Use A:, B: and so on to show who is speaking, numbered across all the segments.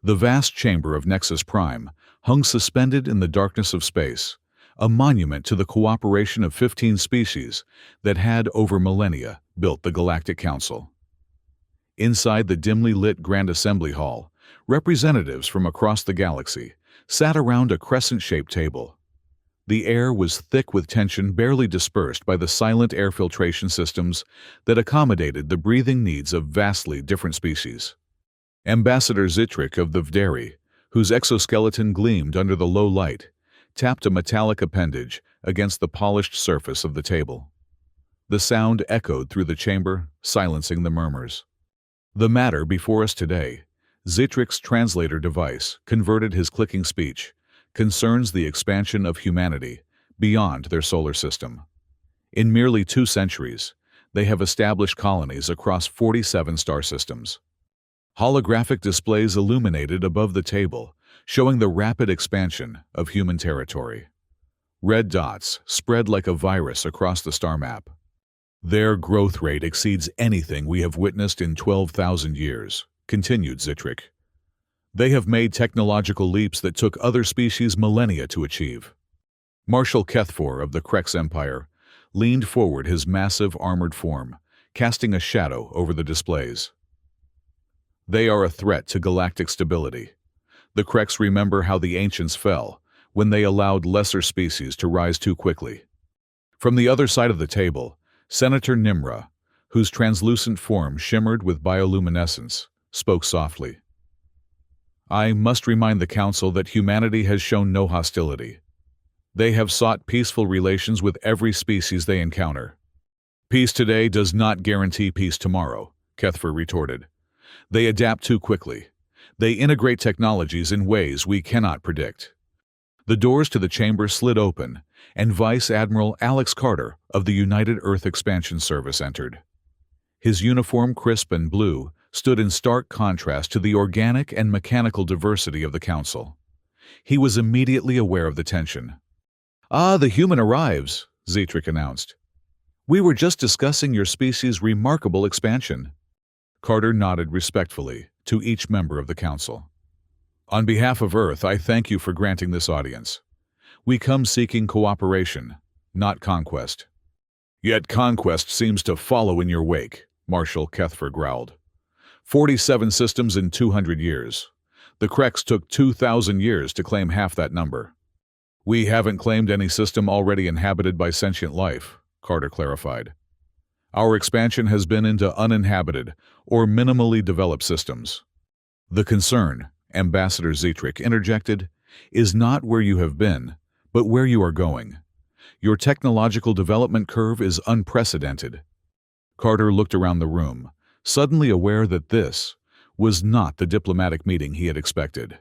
A: The vast chamber of Nexus Prime hung suspended in the darkness of space, a monument to the cooperation of 15 species that had, over millennia, built the Galactic Council. Inside the dimly lit Grand Assembly Hall, representatives from across the galaxy sat around a crescent-shaped table. The air was thick with tension barely dispersed by the silent air filtration systems that accommodated the breathing needs of vastly different species. Ambassador Zitrick of the Vderi, whose exoskeleton gleamed under the low light, tapped a metallic appendage against the polished surface of the table. The sound echoed through the chamber, silencing the murmurs. The matter before us today, Zitrick's translator device converted his clicking speech, concerns the expansion of humanity beyond their solar system. In merely 2 centuries, they have established colonies across 47 star systems. Holographic displays illuminated above the table, showing the rapid expansion of human territory. Red dots spread like a virus across the star map. Their growth rate exceeds anything we have witnessed in 12,000 years, continued Zitrick. They have made technological leaps that took other species millennia to achieve. Marshal Kethfor of the Krex Empire leaned forward, his massive armored form, casting a shadow over the displays. They are a threat to galactic stability. The Krex remember how the ancients fell when they allowed lesser species to rise too quickly. From the other side of the table, Senator Nimra, whose translucent form shimmered with bioluminescence, spoke softly. I must remind the Council that humanity has shown no hostility. They have sought peaceful relations with every species they encounter. Peace today does not guarantee peace tomorrow, Kethfor retorted. They adapt too quickly. They integrate technologies in ways we cannot predict. The doors to the chamber slid open, and Vice Admiral Alex Carter of the United Earth Expansion Service entered. His uniform, crisp and blue, stood in stark contrast to the organic and mechanical diversity of the Council. He was immediately aware of the tension. "Ah, the human arrives," Zitrick announced. "We were just discussing your species' remarkable expansion." Carter nodded respectfully to each member of the Council. "On behalf of Earth, I thank you for granting this audience. We come seeking cooperation, not conquest." "Yet conquest seems to follow in your wake," Marshal Kethfor growled. 47 systems in 200 years. The Krex took 2,000 years to claim half that number. "We haven't claimed any system already inhabited by sentient life," Carter clarified. "Our expansion has been into uninhabited or minimally developed systems. The concern," Ambassador Zitrick interjected, "is not where you have been, but where you are going. Your technological development curve is unprecedented." Carter looked around the room, suddenly aware that this was not the diplomatic meeting he had expected.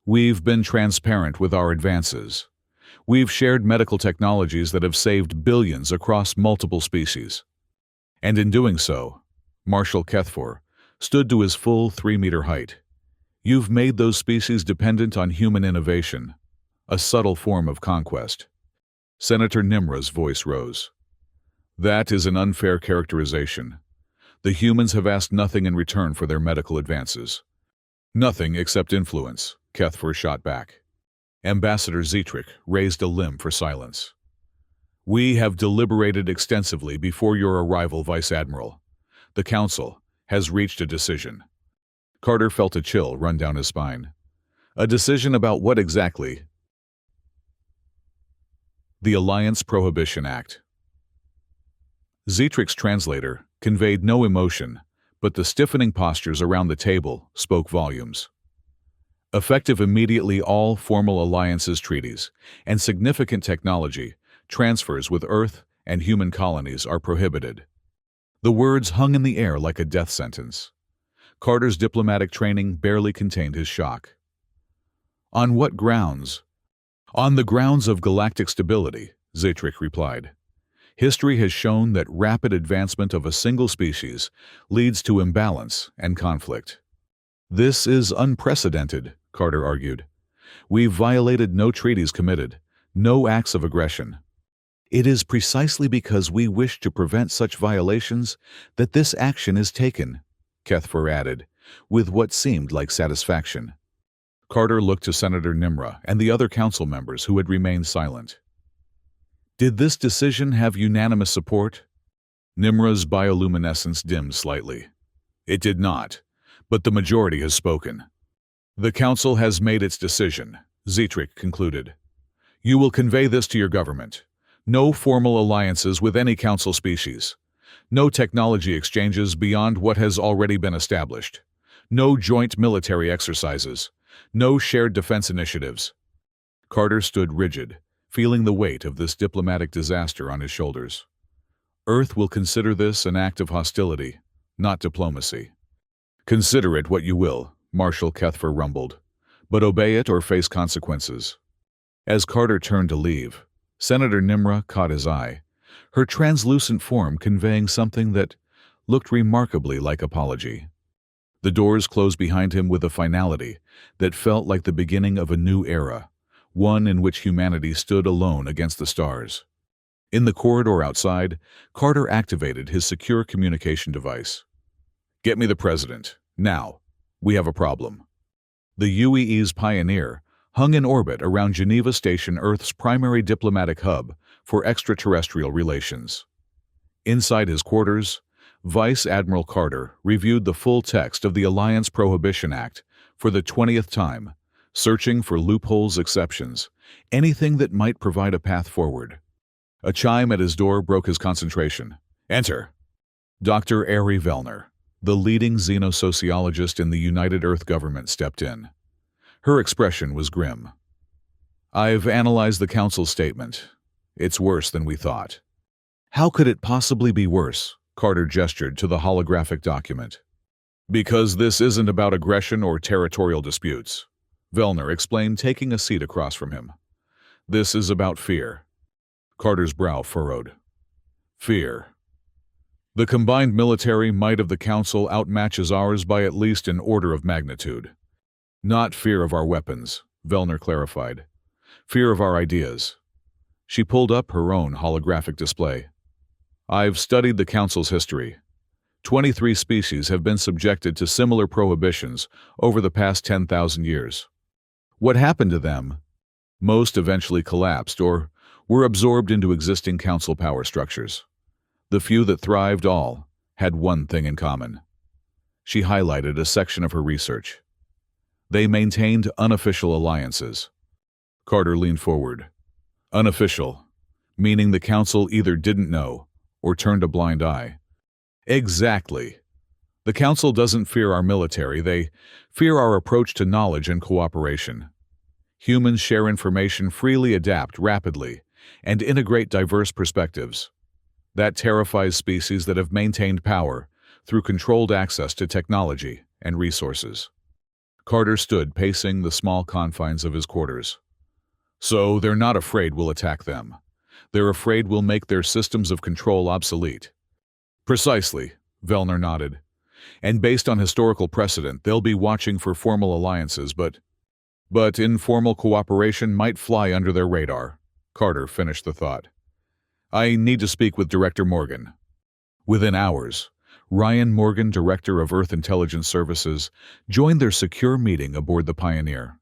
A: "We've been transparent with our advances. We've shared medical technologies that have saved billions across multiple species. And in doing so," Marshal Kethfor stood to his full 3-meter height, "you've made those species dependent on human innovation, a subtle form of conquest." Senator Nimra's voice rose. "That is an unfair characterization. The humans have asked nothing in return for their medical advances." "Nothing except influence," Kethfor shot back. Ambassador Zitrick raised a limb for silence. "We have deliberated extensively before your arrival, Vice Admiral. The Council has reached a decision." Carter felt a chill run down his spine. "A decision about what exactly?" "The Alliance Prohibition Act." Zitrick's translator conveyed no emotion, but the stiffening postures around the table spoke volumes. "Effective immediately, all formal alliances treaties and significant technology transfers with Earth and human colonies are prohibited." The words hung in the air like a death sentence. Carter's diplomatic training barely contained his shock. "On what grounds?" "On the grounds of galactic stability," Zitrick replied. "History has shown that rapid advancement of a single species leads to imbalance and conflict." "This is unprecedented," Carter argued. "We've violated no treaties committed, no acts of aggression." "It is precisely because we wish to prevent such violations that this action is taken," Kethfor added, with what seemed like satisfaction. Carter looked to Senator Nimra and the other council members who had remained silent. Did this decision have unanimous support? Nimra's bioluminescence dimmed slightly. It did not, but the majority has spoken. The council has made its decision, Zetrick concluded. You will convey this to your government. No formal alliances with any council species. No technology exchanges beyond what has already been established. No joint military exercises. No shared defense initiatives. Carter stood rigid, feeling the weight of this diplomatic disaster on his shoulders. Earth will consider this an act of hostility, not diplomacy. Consider it what you will, Marshal Kethfer rumbled, but obey it or face consequences. As Carter turned to leave, Senator Nimra caught his eye, her translucent form conveying something that looked remarkably like apology. The doors closed behind him with a finality that felt like the beginning of a new era, one in which humanity stood alone against the stars. In the corridor outside, Carter activated his secure communication device. Get me the president, now. We have a problem. The UEE's Pioneer hung in orbit around Geneva Station, Earth's primary diplomatic hub for extraterrestrial relations. Inside his quarters, Vice Admiral Carter reviewed the full text of the Alliance Prohibition Act for the 20th time, searching for loopholes, exceptions, anything that might provide a path forward. A chime at his door broke his concentration. Enter. Dr. Ari Vellner, the leading xenosociologist in the United Earth government, stepped in. Her expression was grim. I've analyzed the council's statement. It's worse than we thought. How could it possibly be worse? Carter gestured to the holographic document. Because this isn't about aggression or territorial disputes, Vellner explained, taking a seat across from him. This is about fear. Carter's brow furrowed. Fear. The combined military might of the Council outmatches ours by at least an order of magnitude. Not fear of our weapons, Vellner clarified. Fear of our ideas. She pulled up her own holographic display. I've studied the Council's history. 23 species have been subjected to similar prohibitions over the past 10,000 years. What happened to them? Most eventually collapsed or were absorbed into existing Council power structures. The few that thrived all had one thing in common. She highlighted a section of her research. They maintained unofficial alliances. Carter leaned forward. Unofficial, meaning the Council either didn't know or turned a blind eye. Exactly. The Council doesn't fear our military, they fear our approach to knowledge and cooperation. Humans share information freely, adapt rapidly, and integrate diverse perspectives. That terrifies species that have maintained power through controlled access to technology and resources. Carter stood pacing the small confines of his quarters. So they're not afraid we'll attack them. They're afraid we'll make their systems of control obsolete. Precisely, Vellner nodded. And based on historical precedent, they'll be watching for formal alliances, but informal cooperation might fly under their radar. Carter finished the thought. I need to speak with Director Morgan. Within hours, Ryan Morgan, Director of Earth Intelligence Services, joined their secure meeting aboard the Pioneer.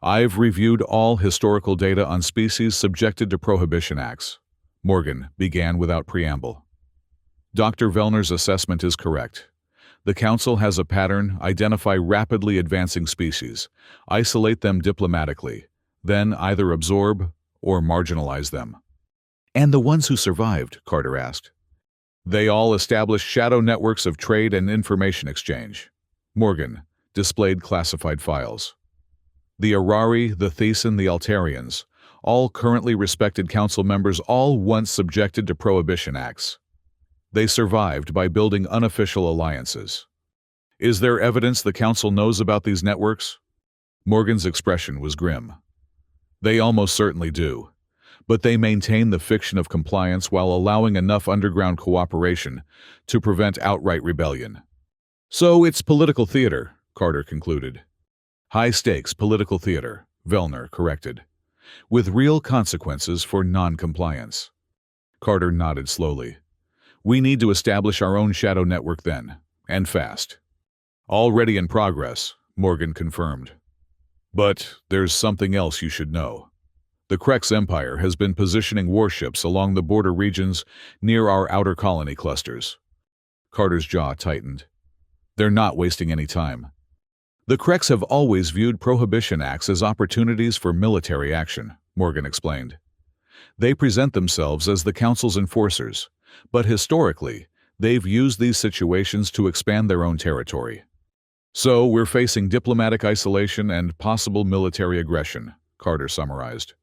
A: I've reviewed all historical data on species subjected to prohibition acts, Morgan began without preamble. Dr. Vellner's assessment is correct. The Council has a pattern: identify rapidly advancing species, isolate them diplomatically, then either absorb or marginalize them. And the ones who survived, Carter asked. They all established shadow networks of trade and information exchange. Morgan displayed classified files. The Arari, the Thesan, the Altarians, all currently respected council members, all once subjected to prohibition acts. They survived by building unofficial alliances. Is there evidence the council knows about these networks? Morgan's expression was grim. They almost certainly do, but they maintain the fiction of compliance while allowing enough underground cooperation to prevent outright rebellion. So it's political theater, Carter concluded. High-stakes political theater, Vellner corrected, with real consequences for non-compliance. Carter nodded slowly. We need to establish our own shadow network then, and fast. Already in progress, Morgan confirmed. But there's something else you should know. The Krex Empire has been positioning warships along the border regions near our outer colony clusters. Carter's jaw tightened. They're not wasting any time. The Krex have always viewed Prohibition Acts as opportunities for military action, Morgan explained. They present themselves as the Council's enforcers, but historically, they've used these situations to expand their own territory. So we're facing diplomatic isolation and possible military aggression, Carter summarized.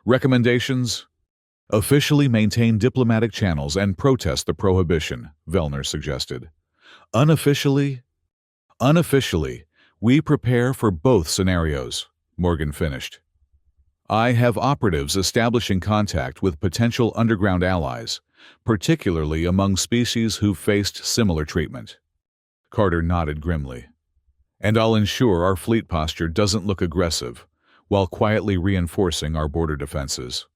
A: Recommendations? Officially maintain diplomatic channels and protest the prohibition, Vellner suggested. Unofficially, we prepare for both scenarios, Morgan finished. I have operatives establishing contact with potential underground allies, particularly among species who've faced similar treatment. Carter nodded grimly. And I'll ensure our fleet posture doesn't look aggressive, while quietly reinforcing our border defenses.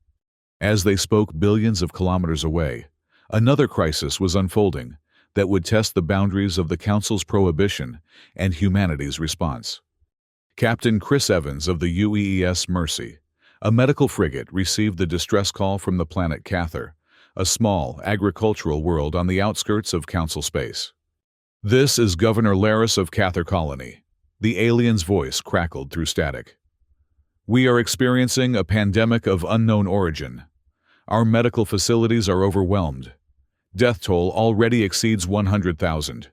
A: As they spoke billions of kilometers away, another crisis was unfolding that would test the boundaries of the Council's prohibition and humanity's response. Captain Chris Evans of the UEES Mercy, a medical frigate, received the distress call from the planet Cathar, a small, agricultural world on the outskirts of Council space. This is Governor Laris of Cathar Colony. The alien's voice crackled through static. We are experiencing a pandemic of unknown origin. Our medical facilities are overwhelmed. Death toll already exceeds 100,000.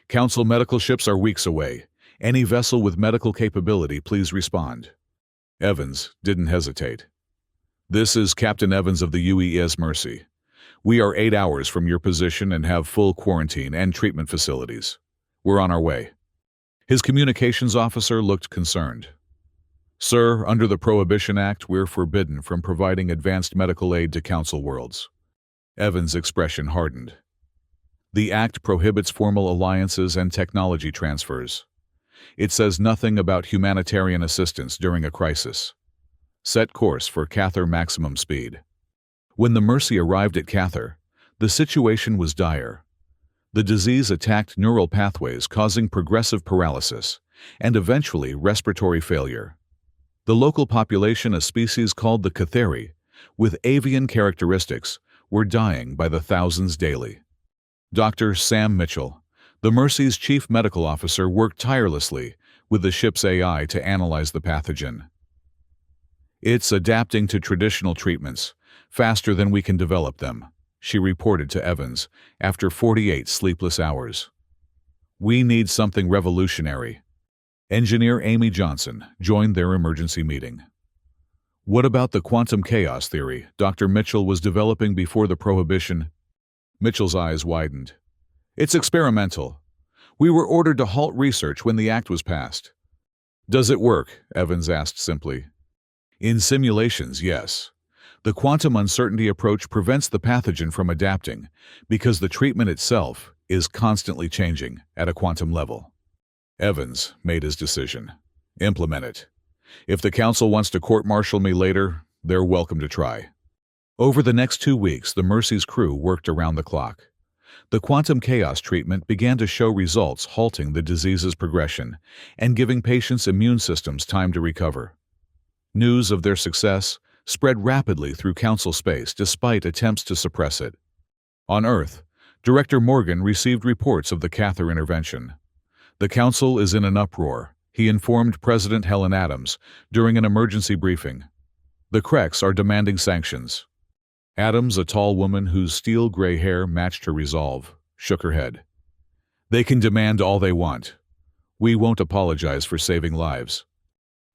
A: Council medical ships are weeks away. Any vessel with medical capability, please respond. Evans didn't hesitate. This is Captain Evans of the UES Mercy. We are 8 hours from your position and have full quarantine and treatment facilities. We're on our way. His communications officer looked concerned. Sir, under the Prohibition Act, we're forbidden from providing advanced medical aid to Council worlds. Evans' expression hardened. The Act prohibits formal alliances and technology transfers. It says nothing about humanitarian assistance during a crisis. Set course for Cathar maximum speed. When the Mercy arrived at Cathar, the situation was dire. The disease attacked neural pathways, causing progressive paralysis and eventually respiratory failure. The local population, a species called the Cathari, with avian characteristics, were dying by the thousands daily. Dr. Sam Mitchell, the Mercy's chief medical officer, worked tirelessly with the ship's AI to analyze the pathogen. It's adapting to traditional treatments, faster than we can develop them, she reported to Evans after 48 sleepless hours. We need something revolutionary. Engineer Amy Johnson joined their emergency meeting. What about the quantum chaos theory Dr. Mitchell was developing before the prohibition? Mitchell's eyes widened. It's experimental. We were ordered to halt research when the act was passed. Does it work? Evans asked simply. In simulations, yes. The quantum uncertainty approach prevents the pathogen from adapting because the treatment itself is constantly changing at a quantum level. Evans made his decision. Implement it. If the Council wants to court-martial me later, they're welcome to try. Over the next 2 weeks, the Mercy's crew worked around the clock. The quantum chaos treatment began to show results, halting the disease's progression and giving patients' immune systems time to recover. News of their success spread rapidly through Council space despite attempts to suppress it. On Earth, Director Morgan received reports of the Cathar intervention. The Council is in an uproar, he informed President Helen Adams during an emergency briefing. The Krex are demanding sanctions. Adams, a tall woman whose steel-gray hair matched her resolve, shook her head. They can demand all they want. We won't apologize for saving lives.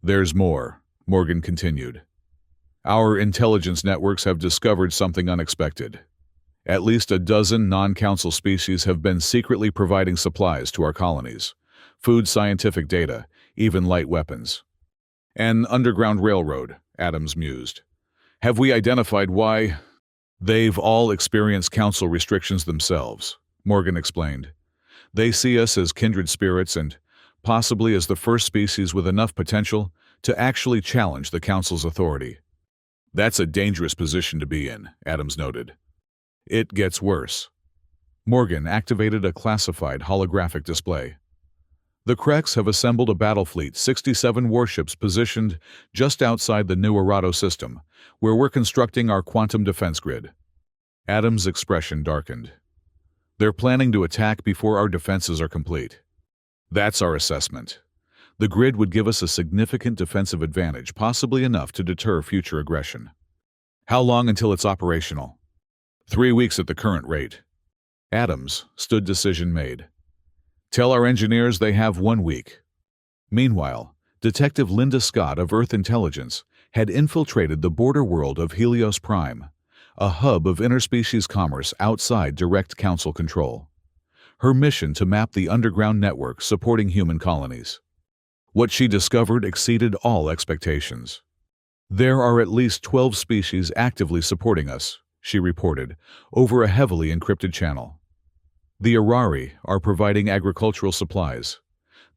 A: There's more, Morgan continued. Our intelligence networks have discovered something unexpected. At least a dozen non-Council species have been secretly providing supplies to our colonies. Food, scientific data, even light weapons. An underground railroad, Adams mused. Have we identified why? They've all experienced Council restrictions themselves, Morgan explained. They see us as kindred spirits and possibly as the first species with enough potential to actually challenge the Council's authority. That's a dangerous position to be in, Adams noted. It gets worse. Morgan activated a classified holographic display. The Kreks have assembled a battle fleet, 67 warships positioned just outside the new Arato system, where we're constructing our quantum defense grid. Adam's expression darkened. They're planning to attack before our defenses are complete. That's our assessment. The grid would give us a significant defensive advantage, possibly enough to deter future aggression. How long until it's operational? 3 weeks at the current rate. Adams stood decision made. Tell our engineers they have 1 week. Meanwhile, Detective Linda Scott of Earth Intelligence had infiltrated the border world of Helios Prime, a hub of interspecies commerce outside direct council control. Her mission to map the underground network supporting human colonies. What she discovered exceeded all expectations. There are at least 12 species actively supporting us, she reported, over a heavily encrypted channel. The Arari are providing agricultural supplies.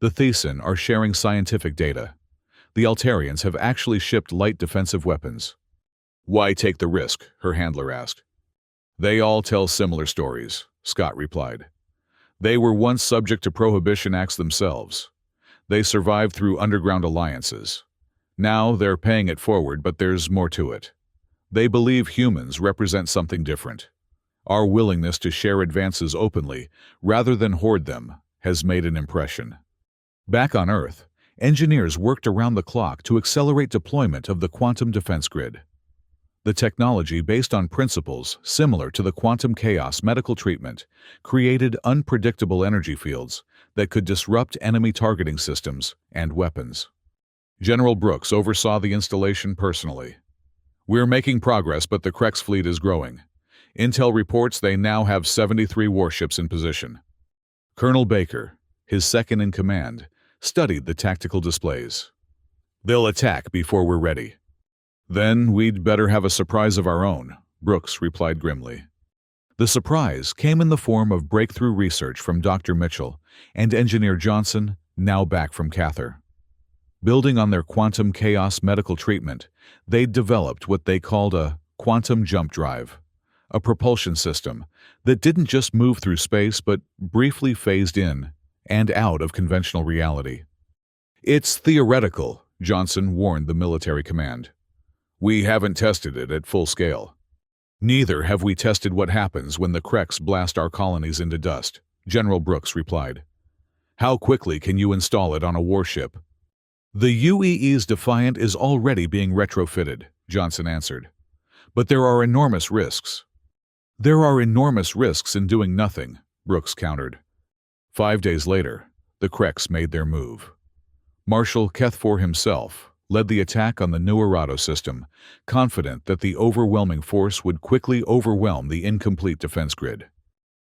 A: The Thesan are sharing scientific data. The Altarians have actually shipped light defensive weapons. Why take the risk? Her handler asked. They all tell similar stories, Scott replied. They were once subject to prohibition acts themselves. They survived through underground alliances. Now they're paying it forward, but there's more to it. They believe humans represent something different. Our willingness to share advances openly, rather than hoard them, has made an impression. Back on Earth, engineers worked around the clock to accelerate deployment of the quantum defense grid. The technology, based on principles similar to the quantum chaos medical treatment, created unpredictable energy fields that could disrupt enemy targeting systems and weapons. General Brooks oversaw the installation personally. We're making progress, but the Kreks fleet is growing. Intel reports they now have 73 warships in position. Colonel Baker, his second-in-command, studied the tactical displays. They'll attack before we're ready. Then we'd better have a surprise of our own, Brooks replied grimly. The surprise came in the form of breakthrough research from Dr. Mitchell and Engineer Johnson, now back from Cathar. Building on their quantum chaos medical treatment, they'd developed what they called a quantum jump drive, a propulsion system that didn't just move through space but briefly phased in and out of conventional reality. It's theoretical, Johnson warned the military command. We haven't tested it at full scale. Neither have we tested what happens when the Kreks blast our colonies into dust, General Brooks replied. How quickly can you install it on a warship? The UEE's Defiant is already being retrofitted, Johnson answered. But there are enormous risks. There are enormous risks in doing nothing, Brooks countered. 5 days later, the Kreks made their move. Marshal Kethfor himself led the attack on the new Arato system, confident that the overwhelming force would quickly overwhelm the incomplete defense grid.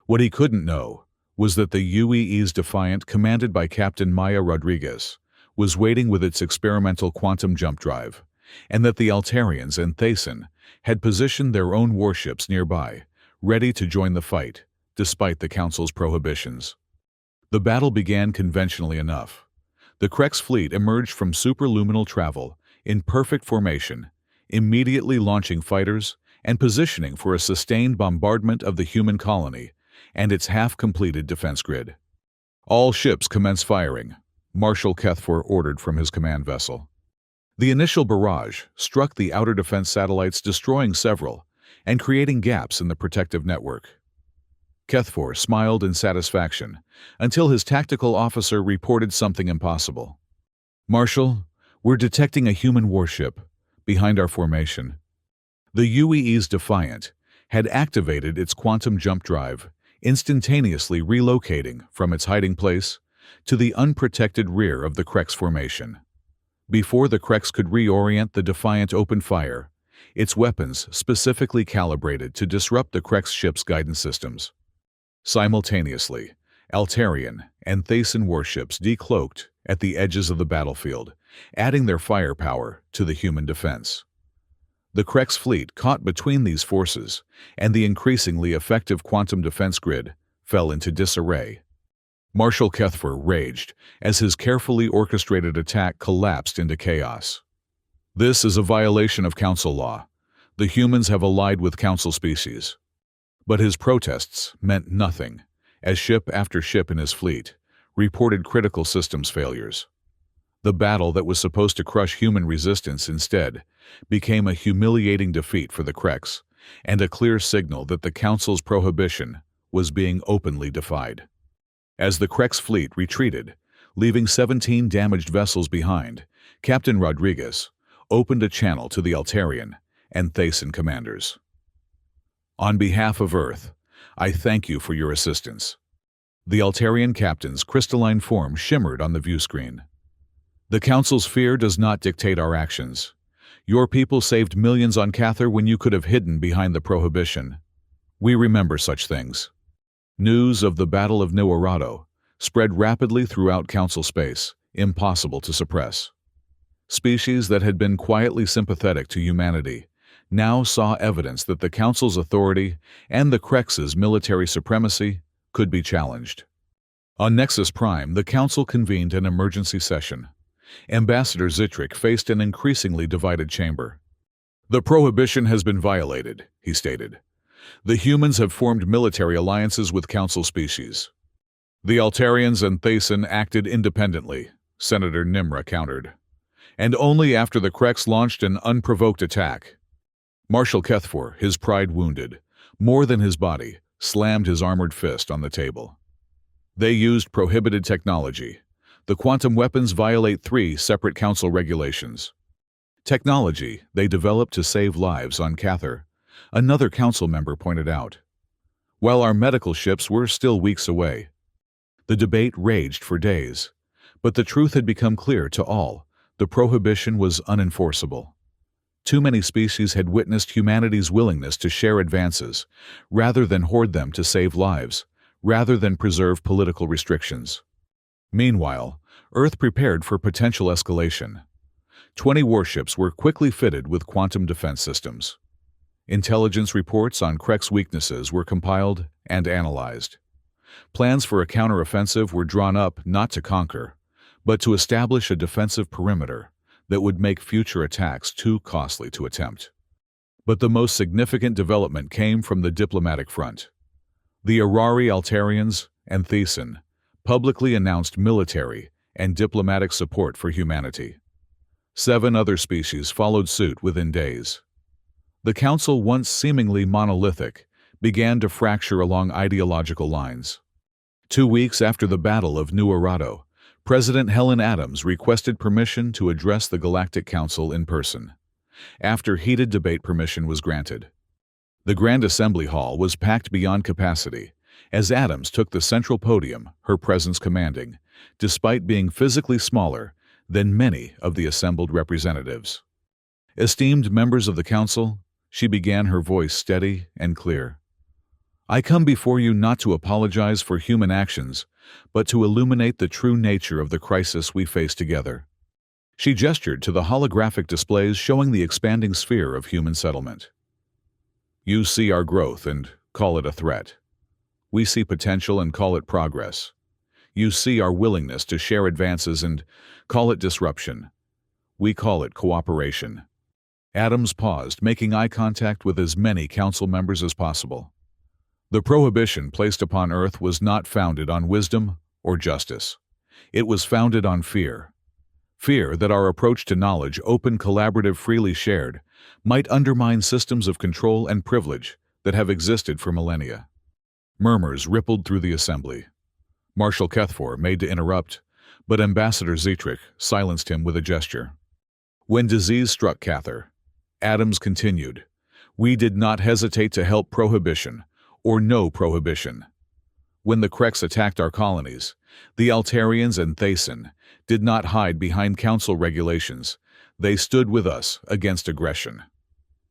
A: What he couldn't know was that the UEE's Defiant, commanded by Captain Maya Rodriguez, was waiting with its experimental quantum jump drive, and that the Altarians and Thesan had positioned their own warships nearby, ready to join the fight, despite the Council's prohibitions. The battle began conventionally enough. The Kreks fleet emerged from superluminal travel in perfect formation, immediately launching fighters and positioning for a sustained bombardment of the human colony and its half-completed defense grid. All ships commence firing, Marshal Kethfor ordered from his command vessel. The initial barrage struck the outer defense satellites, destroying several and creating gaps in the protective network. Kethfor smiled in satisfaction until his tactical officer reported something impossible. Marshal, we're detecting a human warship behind our formation. The UEE's Defiant had activated its quantum jump drive, instantaneously relocating from its hiding place to the unprotected rear of the Kreks formation. Before the Kreks could reorient, the Defiant opened fire, its weapons specifically calibrated to disrupt the Kreks ship's guidance systems. Simultaneously, Altarian and Thesan warships decloaked at the edges of the battlefield, adding their firepower to the human defense. The Kreks fleet, caught between these forces and the increasingly effective quantum defense grid, fell into disarray. Marshal Kethfor raged as his carefully orchestrated attack collapsed into chaos. This is a violation of Council law. The humans have allied with Council species. But his protests meant nothing, as ship after ship in his fleet reported critical systems failures. The battle that was supposed to crush human resistance instead became a humiliating defeat for the Kreks and a clear signal that the Council's prohibition was being openly defied. As the Kreks fleet retreated, leaving 17 damaged vessels behind, Captain Rodriguez opened a channel to the Altarian and Thason commanders. "On behalf of Earth, I thank you for your assistance." The Altarian captain's crystalline form shimmered on the view screen. "The Council's fear does not dictate our actions. Your people saved millions on Cathar when you could have hidden behind the prohibition. We remember such things." News of the Battle of New Arado spread rapidly throughout Council space, impossible to suppress. Species that had been quietly sympathetic to humanity now saw evidence that the Council's authority and the Kreks' military supremacy could be challenged. On Nexus Prime, the Council convened an emergency session. Ambassador Zitrick faced an increasingly divided chamber. "The prohibition has been violated," he stated. "The humans have formed military alliances with Council species." "The Altarians and Thason acted independently," Senator Nimra countered. "And only after the Kreks launched an unprovoked attack." Marshal Kethfor, his pride wounded, more than his body, slammed his armored fist on the table. "They used prohibited technology. The quantum weapons violate 3 separate Council regulations." "Technology they developed to save lives on Cathar," another Council member pointed out. While our medical ships were still weeks away. The debate raged for days, but the truth had become clear to all: the prohibition was unenforceable. Too many species had witnessed humanity's willingness to share advances, rather than hoard them to save lives, rather than preserve political restrictions. Meanwhile, Earth prepared for potential escalation. 20 warships were quickly fitted with quantum defense systems. Intelligence reports on Kreks' weaknesses were compiled and analyzed. Plans for a counteroffensive were drawn up not to conquer, but to establish a defensive perimeter that would make future attacks too costly to attempt. But the most significant development came from the diplomatic front. The Arari Altarians and Thason publicly announced military and diplomatic support for humanity. 7 other species followed suit within days. The Council, once seemingly monolithic, began to fracture along ideological lines. 2 weeks after the Battle of New Arado, President Helen Adams requested permission to address the Galactic Council in person. After heated debate, permission was granted. The Grand Assembly Hall was packed beyond capacity, as Adams took the central podium, her presence commanding, despite being physically smaller than many of the assembled representatives. "Esteemed members of the Council," she began, her voice steady and clear. "I come before you not to apologize for human actions, but to illuminate the true nature of the crisis we face together." She gestured to the holographic displays showing the expanding sphere of human settlement. "You see our growth and call it a threat. We see potential and call it progress. You see our willingness to share advances and call it disruption. We call it cooperation." Adams paused, making eye contact with as many Council members as possible. "The prohibition placed upon Earth was not founded on wisdom or justice. It was founded on fear. Fear that our approach to knowledge, open, collaborative, freely shared, might undermine systems of control and privilege that have existed for millennia." Murmurs rippled through the assembly. Marshal Kethfor made to interrupt, but Ambassador Zitrick silenced him with a gesture. "When disease struck Cathar," Adams continued, "we did not hesitate to help prohibition or no prohibition. When the Kreks attacked our colonies, the Altarians and Thason did not hide behind Council regulations. They stood with us against aggression.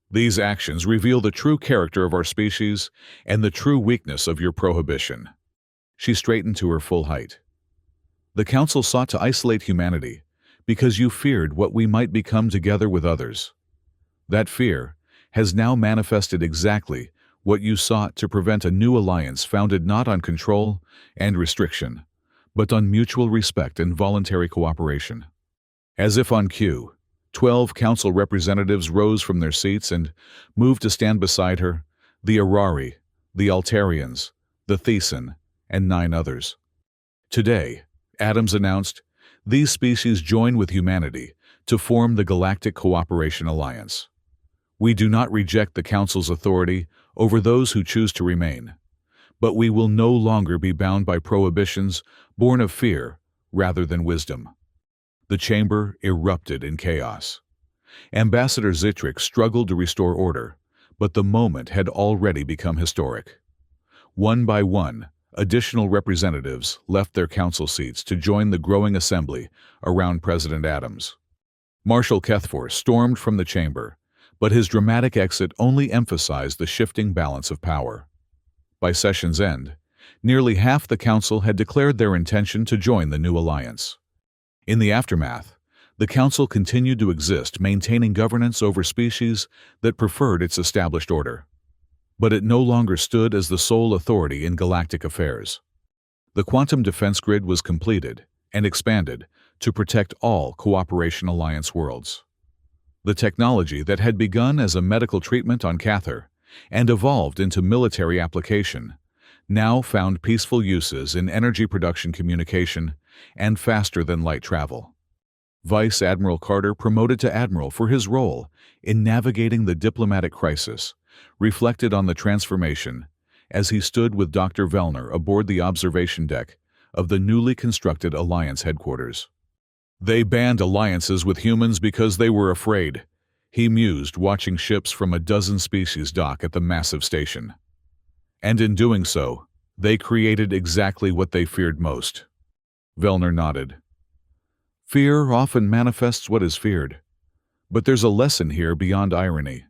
A: These actions reveal the true character of our species and the true weakness of your prohibition." She straightened to her full height. "The Council sought to isolate humanity because you feared what we might become together with others. That fear has now manifested exactly what you sought to prevent: a new alliance founded not on control and restriction, but on mutual respect and voluntary cooperation." As if on cue, 12 Council representatives rose from their seats and moved to stand beside her: the Arari, the Altarians, the Thason, and 9 others. Today, Adams announced, "These species join with humanity to form the Galactic Cooperation Alliance. We do not reject the Council's authority over those who choose to remain, but we will no longer be bound by prohibitions born of fear rather than wisdom." The chamber erupted in chaos. Ambassador Zitrix struggled to restore order, but the moment had already become historic. One by one, additional representatives left their council seats to join the growing assembly around President Adams. Marshal Kethfor stormed from the chamber, but his dramatic exit only emphasized the shifting balance of power. By session's end, nearly half the council had declared their intention to join the new alliance. In the aftermath, the council continued to exist, maintaining governance over species that preferred its established order. But it no longer stood as the sole authority in galactic affairs. The quantum defense grid was completed and expanded to protect all Cooperation Alliance worlds. The technology that had begun as a medical treatment on Cathar and evolved into military application now found peaceful uses in energy production, communication, and faster-than-light travel. Vice Admiral Carter, promoted to Admiral for his role in navigating the diplomatic crisis, reflected on the transformation as he stood with Dr. Vellner aboard the observation deck of the newly constructed Alliance headquarters. "They banned alliances with humans because they were afraid," he mused, watching ships from a dozen species dock at the massive station. "And in doing so, they created exactly what they feared most." Vellner nodded. "Fear often manifests what is feared. But there's a lesson here beyond irony.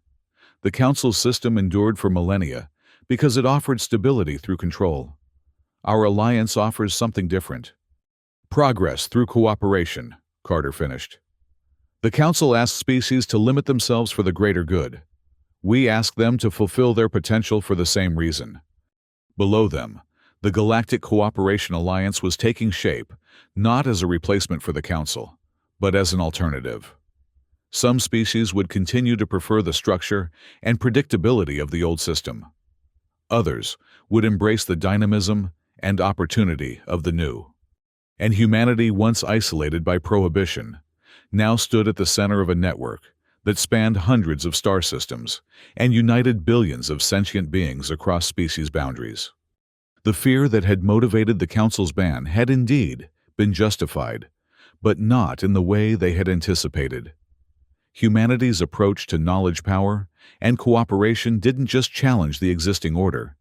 A: The Council's system endured for millennia because it offered stability through control. Our alliance offers something different. Progress through cooperation," Carter finished. "The Council asks species to limit themselves for the greater good. We ask them to fulfill their potential for the same reason." Below them, the Galactic Cooperation Alliance was taking shape, not as a replacement for the Council, but as an alternative. Some species would continue to prefer the structure and predictability of the old system. Others would embrace the dynamism and opportunity of the new. And humanity, once isolated by prohibition, now stood at the center of a network that spanned hundreds of star systems and united billions of sentient beings across species boundaries. The fear that had motivated the Council's ban had indeed been justified, but not in the way they had anticipated. Humanity's approach to knowledge, power, and cooperation didn't just challenge the existing order.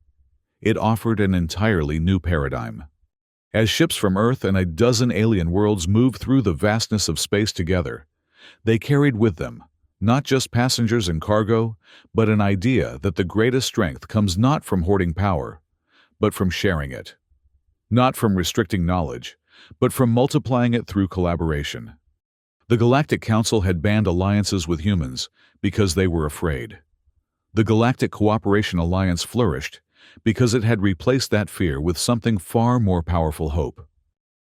A: It offered an entirely new paradigm. As ships from Earth and a dozen alien worlds moved through the vastness of space together, they carried with them not just passengers and cargo, but an idea that the greatest strength comes not from hoarding power, but from sharing it. Not from restricting knowledge, but from multiplying it through collaboration. The Galactic Council had banned alliances with humans because they were afraid. The Galactic Cooperation Alliance flourished because it had replaced that fear with something far more powerful: hope.